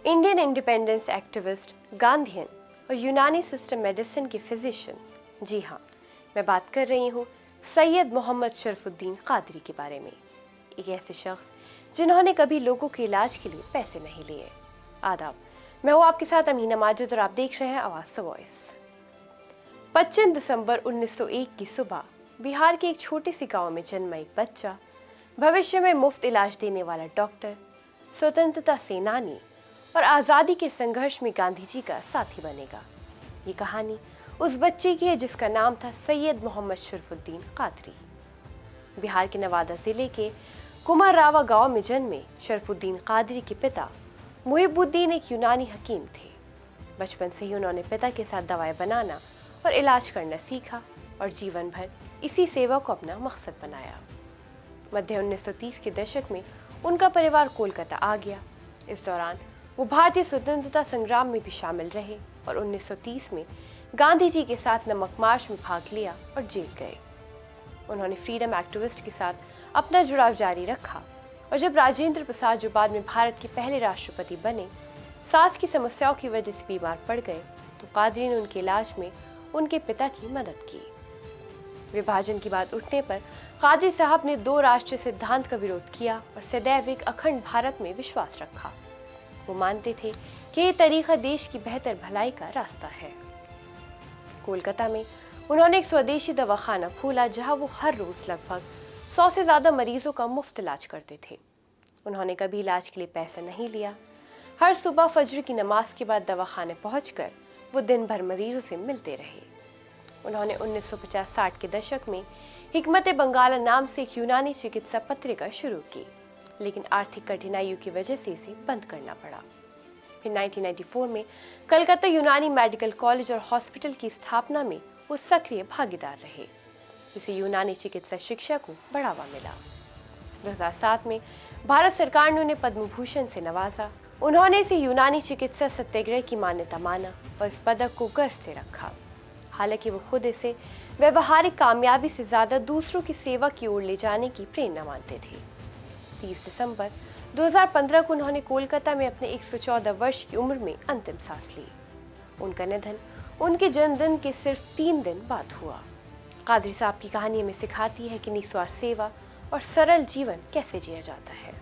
Indian independence activist, Gandhian और यूनानी system medicine के फिजिशियन, जी हाँ, मैं बात कर रही हूँ सैयद मोहम्मद शरफुद्दीन कादरी के बारे में। एक ऐसे शख्स जिन्होंने कभी लोगों के इलाज के लिए पैसे नहीं लिए। आदाब, मैं हूँ आपके साथ अमीना माजिद और आप देख रहे हैं आवाज़ वॉइस। 25 दिसंबर 1901 की सुबह बिहार के एक छोटे सी गांव में जन्मा एक बच्चा भविष्य में मुफ्त इलाज देने वाला डॉक्टर, स्वतंत्रता सेनानी और आज़ादी के संघर्ष में गांधी जी का साथी बनेगा। ये कहानी उस बच्चे की है जिसका नाम था सैयद मोहम्मद शरफुद्दीन कादरी। बिहार के नवादा जिले के कुमाररावा गांव में जन्मे शरफुद्दीन कादरी के पिता मुहिबुद्दीन एक यूनानी हकीम थे। बचपन से ही उन्होंने पिता के साथ दवाएं बनाना और इलाज करना सीखा और जीवन भर इसी सेवा को अपना मकसद बनाया। मध्य 1930 के दशक में उनका परिवार कोलकाता आ गया। इस दौरान वो भारतीय स्वतंत्रता संग्राम में भी शामिल रहे और 1930 में गांधी जी के साथ नमक मार्च में भाग लिया और जेल गए। उन्होंने फ्रीडम एक्टिविस्ट के साथ अपना जुड़ाव जारी रखा और जब राजेंद्र प्रसाद, जो बाद में भारत के पहले राष्ट्रपति बने, सांस की समस्याओं की वजह से बीमार पड़ गए तो कादरी ने उनके इलाज में उनके पिता की मदद की। विभाजन की बात उठने पर कादरी साहब ने दो राष्ट्रीय सिद्धांत का विरोध किया और सदैव एक अखंड भारत में विश्वास रखा। वो मानते थे कि ये तरीका देश की बेहतर भलाई का रास्ता है। कोलकाता में उन्होंने एक स्वदेशी दवाखाना खोला जहां वो हर रोज लगभग 100 से ज़्यादा मरीजों का मुफ्त इलाज करते थे। उन्होंने कभी इलाज के लिए पैसा नहीं लिया। हर सुबह फजर की नमाज के बाद दवाखाने पहुंचकर वो दिन भर मरीजों से मिलते रहे। उन्होंने 1950-60 के दशक में हिकमत बंगाला नाम से एक यूनानी चिकित्सा पत्रिका शुरू की, लेकिन आर्थिक कठिनाइयों की वजह से इसे बंद करना पड़ा। फिर 1994 में कलकत्ता यूनानी मेडिकल कॉलेज और हॉस्पिटल की स्थापना में वो सक्रिय भागीदार रहे, जिससे यूनानी चिकित्सा शिक्षा को बढ़ावा मिला। 2007 में भारत सरकार ने उन्हें पद्म भूषण से नवाजा। उन्होंने इसे यूनानी चिकित्सा सत्याग्रह की मान्यता माना और इस पदक को गर्व से रखा। हालांकि वो खुद इसे व्यवहारिक कामयाबी से ज़्यादा दूसरों की सेवा की ओर ले जाने की प्रेरणा मानते थे। 30 दिसंबर 2015 को उन्होंने कोलकाता में अपने 114 वर्ष की उम्र में अंतिम सांस ली। उनका निधन उनके जन्मदिन के सिर्फ 3 दिन बाद हुआ। कादरी साहब की कहानी हमें सिखाती है कि निस्वार्थ सेवा और सरल जीवन कैसे जिया जाता है।